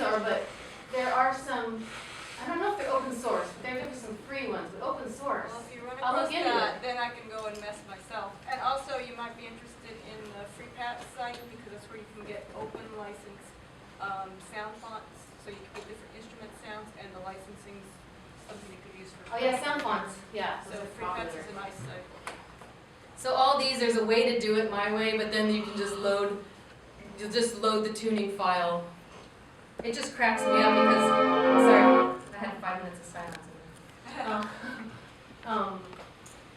these are, but there are some, I don't know if they're open source, but there are some free ones, but open source. Well, if you run I'll across look into that, it. then I can go and mess myself. And also, you might be interested in the FreePat site, because that's where you can get open license sound fonts, so you can get different instrument sounds, and the licensing is something you could use for. Oh yeah, sound fonts, yeah. So FreePats is a nice site. So all these, there's a way to do it my way, but then you can just load, you'll just load the tuning file. It just cracks me up because, sorry, I had 5 minutes of silence.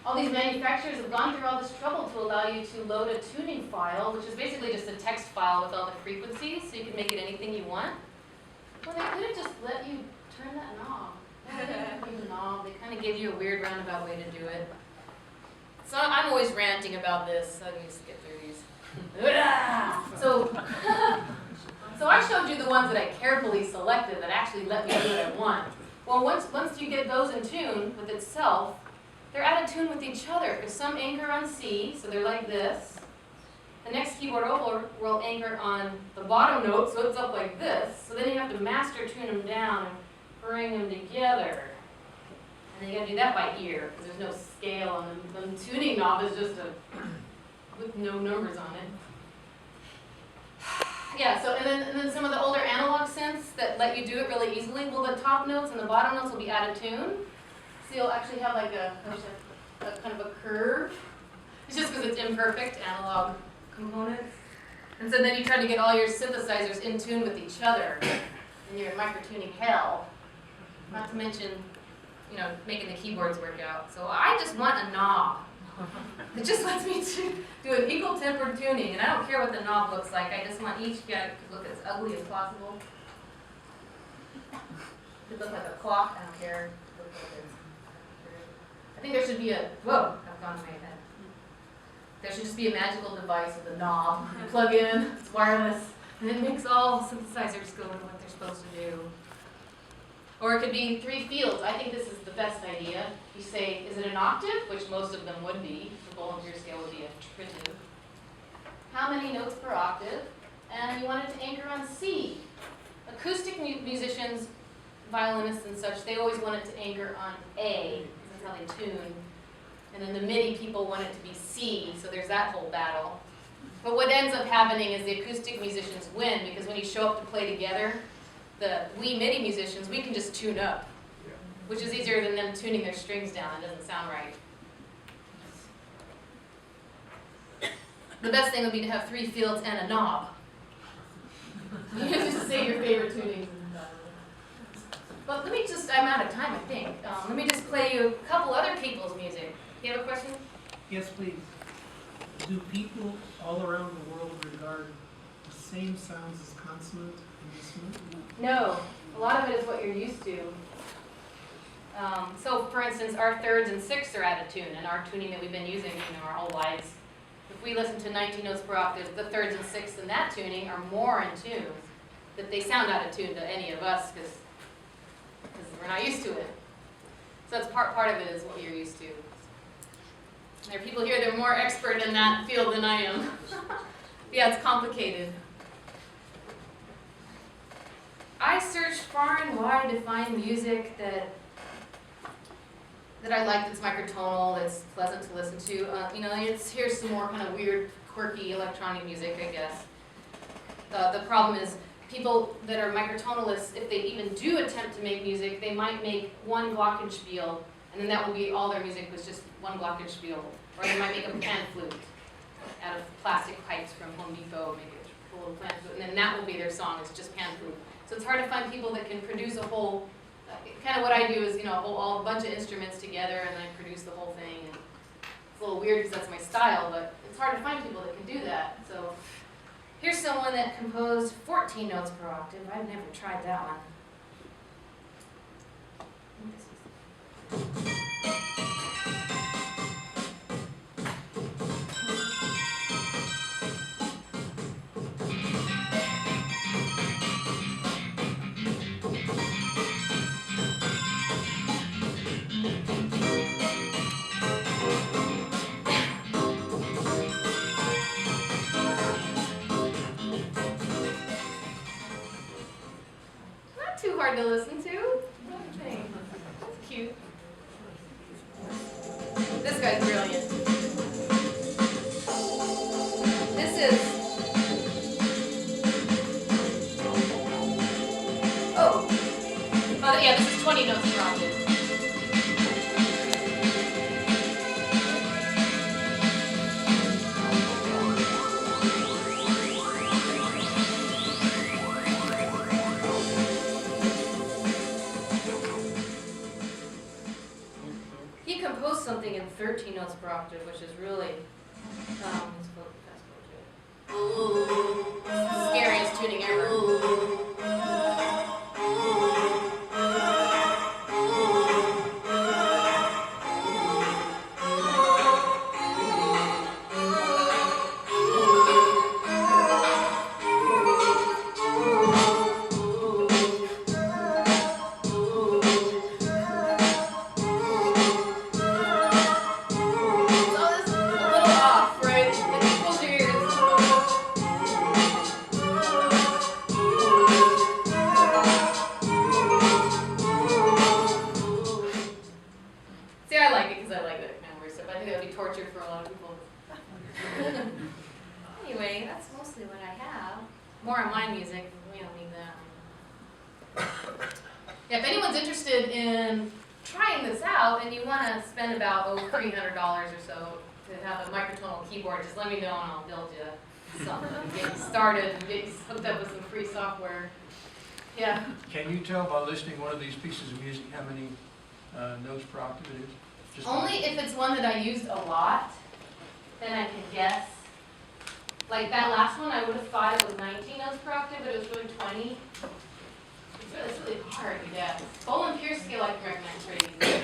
All these manufacturers have gone through all this trouble to allow you to load a tuning file, which is basically just a text file with all the frequencies, so you can make it anything you want. Well, they could have just let you turn that knob. They didn't give you the knob. They kind of gave you a weird roundabout way to do it. So I'm always ranting about this, so let me just get through these. So I showed you the ones that I carefully selected that actually let me do what I want. Well, once you get those in tune with itself, they're out of tune with each other, because some anchor on C, so they're like this. The next keyboard over will anchor on the bottom note, so it's up like this. So then you have to master tune them down and bring them together. And you gotta do that by ear, because there's no scale on them. The tuning knob is just with no numbers on it. Yeah, so and then some of the older analog synths that let you do it really easily, well, the top notes and the bottom notes will be out of tune. So you'll actually have like a kind of a curve. It's just because it's imperfect analog components. And so then you try to get all your synthesizers in tune with each other, and you're in microtuning hell. Not to mention, you know, making the keyboards work out. So I just want a knob. It just lets me do an equal tempered tuning, and I don't care what the knob looks like. I just want each guy to look as ugly as possible. It could look like a clock. I don't care. I think there should be a, whoa, I've gone way ahead. There should just be a magical device with a knob. You plug in, it's wireless, and it makes all synthesizers go into what they're supposed to do. Or it could be 3 fields. I think this is the best idea. You say, is it an octave? Which most of them would be. The bohlen-pierce scale would be a tritive. How many notes per octave? And you want it to anchor on C. Acoustic musicians, violinists and such, they always want it to anchor on A. That's how they tune. And then the MIDI people want it to be C, so there's that whole battle. But what ends up happening is the acoustic musicians win, because when you show up to play together, we MIDI musicians, we can just tune up, which is easier than them tuning their strings down. It doesn't sound right. The best thing would be to have 3 fields and a knob. You just say your favorite tunings. But let me just, I'm out of time, I think. Let me just play you a couple other people's music. Do you have a question? Yes, please. Do people all around the world regard the same sounds as consonant and dissonant? No. A lot of it is what you're used to. So, for instance, our thirds and sixths are out of tune, and our tuning that we've been using, our whole lives. If we listen to 19 notes per octave, the thirds and sixths in that tuning are more in tune. That they sound out of tune to any of us, because we're not used to it. So that's part of it is what you're used to. There are people here that are more expert in that field than I am. Yeah, it's complicated. I searched far and wide to find music that I like, that's microtonal, that's pleasant to listen to. Here's some more kind of weird, quirky electronic music, I guess. The problem is people that are microtonalists, if they even do attempt to make music, they might make one glockenspiel, and then that will be all their music was just one glockenspiel. Or they might make a pan flute out of plastic pipes from Home Depot, make it a little pan flute, and then that will be their song, it's just pan flute. So it's hard to find people that can produce a whole, kind of what I do is, a bunch of instruments together, and I produce the whole thing. And it's a little weird because that's my style, but it's hard to find people that can do that. So here's someone that composed 14 notes per octave. I've never tried that one. too hard to listen to. What do you think? That's cute. This guy's brilliant. This is. Oh, yeah, this is 20 notes per octave. He composed something in 13 notes per octave, which is really let's go fast forward to it. It's the scariest tuning ever. Anyway, that's mostly what I have. More on my music, we don't need that. Yeah, if anyone's interested in trying this out and you want to spend about $300 or so to have a microtonal keyboard, just let me know and I'll build you something and get you started and get you hooked up with some free software. Yeah. Can you tell by listening to one of these pieces of music how many notes per octave it is? Just only if it's one that I used a lot, then I can guess. Like that last one, I would have thought it was 19 notes per octave, but it was really 20. It's really hard to guess. Bohlen-pierce scale I can recommend is pretty easy.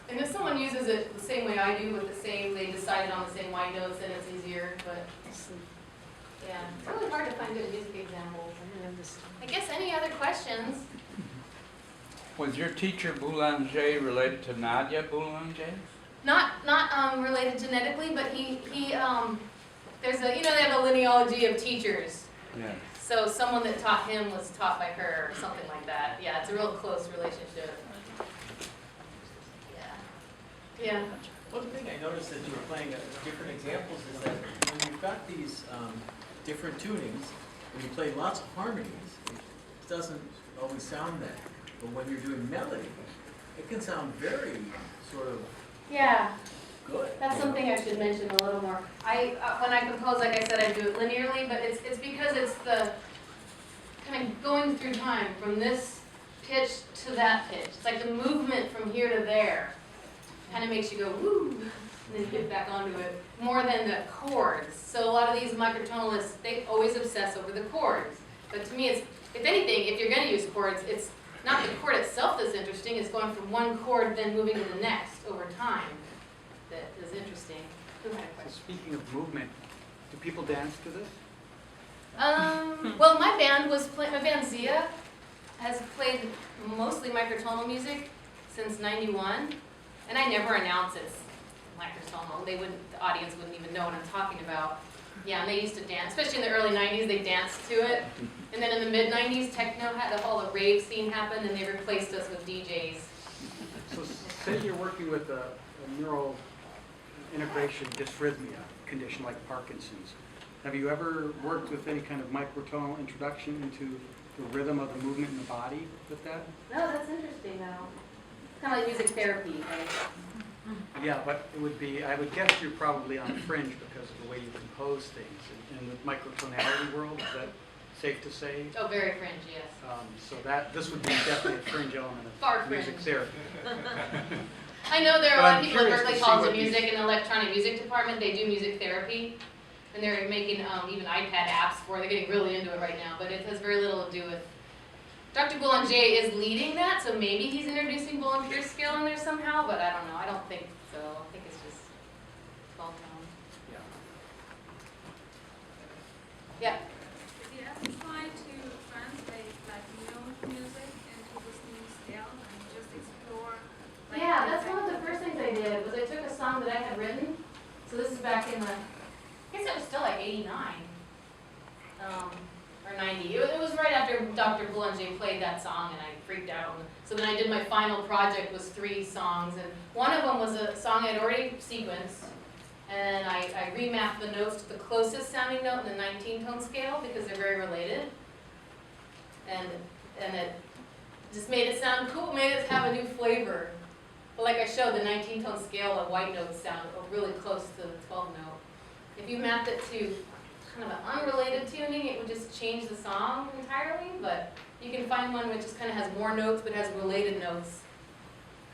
And if someone uses it the same way I do, with the same, they decided on the same white notes, then it's easier. But yeah, it's really hard to find good music examples. I guess any other questions? Was your teacher Boulanger related to Nadia Boulanger? Not related genetically, but he there's a, they have a genealogy of teachers. Yeah. So someone that taught him was taught by her, or something like that. Yeah, it's a real close relationship. Yeah. Yeah. One thing I noticed that you were playing different examples is that when you've got these different tunings, when you play lots of harmonies, it doesn't always sound that. But when you're doing melody, it can sound very sort of Yeah. good. That's something I should mention a little more. When I compose, like I said, I do it linearly, but it's because it's the kind of going through time from this pitch to that pitch. It's like the movement from here to there kind of makes you go woo, and then you get back onto it, more than the chords. So a lot of these microtonalists, they always obsess over the chords. But to me, it's, if anything, if you're going to use chords, it's not the chord itself that's interesting, it's going from one chord then moving to the next over time that is interesting. Who had a So question? speaking of movement, do people dance to this? Well, my band Zia has played mostly microtonal music since '91, and I never announce it's microtonal. The audience wouldn't even know what I'm talking about. Yeah, and they used to dance, especially in the early '90s, they danced to it. And then in the mid '90s, techno had all the rave scene happen, and they replaced us with DJs. So say you're working with a neural integration dysrhythmia condition like Parkinson's. Have you ever worked with any kind of microtonal introduction into the rhythm of the movement in the body with that? No, that's interesting though. It's kind of like music therapy, right? Yeah, but it would be, I would guess you're probably on the fringe because of the way you compose things. In the microtonality world, is that safe to say? Oh, very fringe, yes. So this would be definitely a fringe element Far of music fringe. therapy. I know there are a But lot I'm of people at curious Berkeley to see College of what these- Music in the electronic music department, they do music therapy. And they're making even iPad apps for it. They're getting really into it right now, but it has very little to do with. Dr. Boulanger is leading that, so maybe he's introducing bohlen-pierce scale in there somehow, but I don't know. I don't think so. I think it's just 12 tones. Yeah. Yeah. Did you ever try to translate like known music into this new scale and just explore? Like, Yeah, that's one of the first things I did, was I took a song that I had written. So this is back in I guess it was still like 89, or 90. It was right after after Dr. Boulanger played that song and I freaked out. So then I did my final project was 3 songs, and one of them was a song I'd already sequenced, and I remapped the notes to the closest sounding note in the 19-tone scale because they're very related. And it just made it sound cool, made it have a new flavor. But like I showed, the 19-tone scale of white notes sound really close to the 12 note. If you mapped it to kind of an unrelated tuning, it would just change the song entirely, but you can find one which just kind of has more notes but has related notes.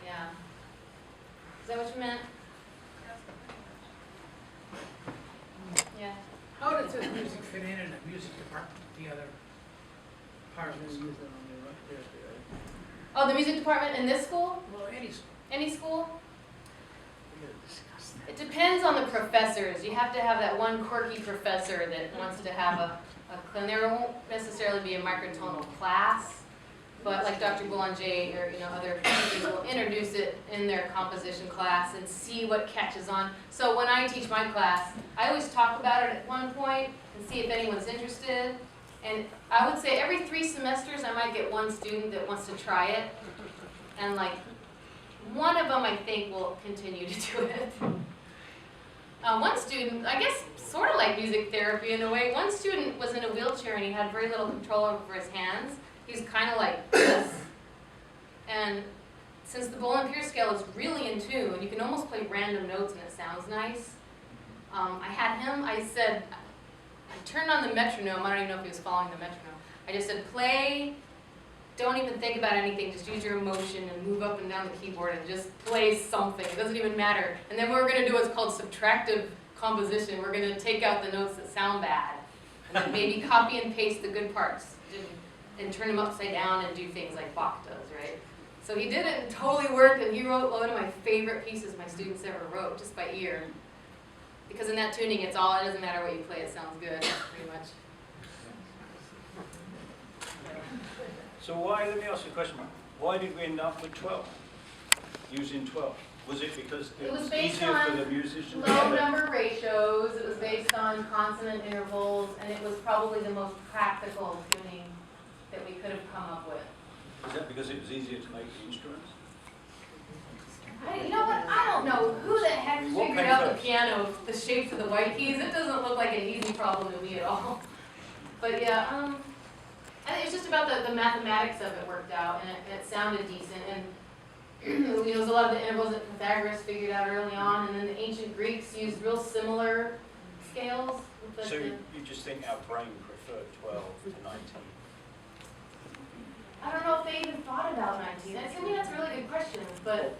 Yeah. Is that what you meant? Yeah. How does this music fit in the music department, the other part of this? Oh, the music department in this school? Well, any school. Any school? It depends on the professors. You have to have that one quirky professor that wants to have a and there won't necessarily be a microtonal class, but like Dr. Boulanger or other teachers will introduce it in their composition class and see what catches on. So when I teach my class, I always talk about it at one point and see if anyone's interested. And I would say every 3 semesters I might get one student that wants to try it, and like one of them I think will continue to do it. One student, I guess sort of like music therapy in a way, one student was in a wheelchair and he had very little control over his hands. He's kind of like this. And since the bohlen-pierce scale is really in tune, you can almost play random notes and it sounds nice. I had him, I said, I turned on the metronome, I don't even know if he was following the metronome. I just said, play, don't even think about anything, just use your emotion and move up and down the keyboard and just play something, it doesn't even matter. And then what we're going to do what's called subtractive composition. We're going to take out the notes that sound bad, and then maybe copy and paste the good parts, and turn them upside down and do things like Bach does, right? So he did it and totally worked, and he wrote one of my favorite pieces my students ever wrote, just by ear. Because in that tuning, it doesn't matter what you play, it sounds good, pretty much. So let me ask you a question, why did we end up with 12, using 12? Was it because it was based easier on for the musicians? low number ratios, it was based on consonant intervals, and it was probably the most practical tuning that we could have come up with. Is that because it was easier to make the instruments? You know what? I don't know who the heck What figured came out the first? piano, the shapes of the white keys. It doesn't look like an easy problem to me at all. But yeah, I think it's just about the mathematics of it worked out, and it sounded decent. And it was a lot of the intervals that Pythagoras figured out early on, and then the ancient Greeks used real similar scales. With So you just think our brain preferred 12 to 19? I don't know if they even thought about 19. I mean, that's a really good question, but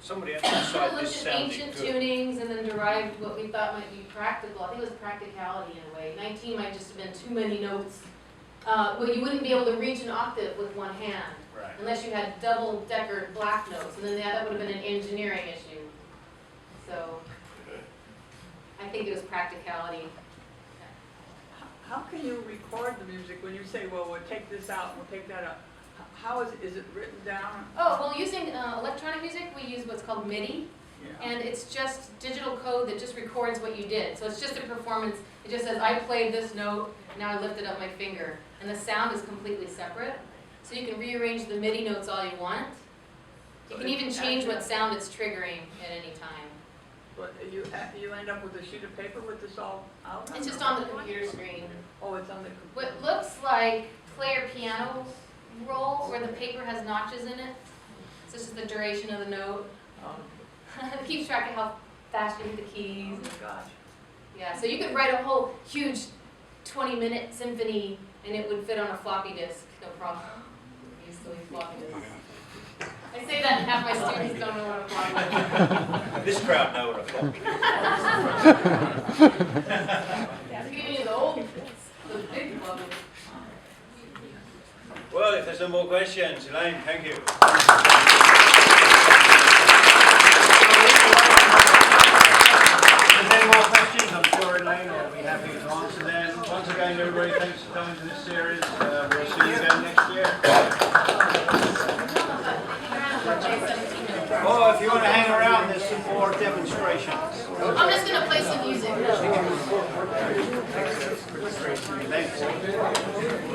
Somebody we actually decided looked this at sounded ancient good. tunings and then derived what we thought might be practical. I think it was practicality in a way. 19 might just have been too many notes. Well, you wouldn't be able to reach an octave with one hand. Right. Unless you had double-decker black notes, and then that would have been an engineering issue. So, I think it was practicality. How can you record the music when you say, well, we'll take this out, we'll take that out? How is it written down? Oh, well, using electronic music, we use what's called MIDI, Yeah. and it's just digital code that just records what you did. So it's just a performance. It just says, I played this note, now I lifted up my finger. And the sound is completely separate. So you can rearrange the MIDI notes all you want. You can even change what sound it's triggering at any time. But you end up with a sheet of paper with this all out? It's just on the computer screen. Oh, it's on the computer. What looks like player piano roll, where the paper has notches in it. So it's just the duration of the note. It keeps track of how fast you hit the keys. Oh my gosh. Yeah, so you could write a whole huge 20-minute symphony and it would fit on a floppy disk, no problem. I used to use floppy disks. I say that and half my students don't know what a floppy disk is. This crowd know what a floppy Yeah, you can use the old, the big floppy disk. Well, if there's no more questions, Elaine, thank you. If there's any more questions, I'm sure Elaine will be happy to answer them. Once again, everybody, thanks for coming to this series. We'll see you again next year. Oh, if you want to hang around, there's some more demonstrations. I'm just going to play some music. Thanks.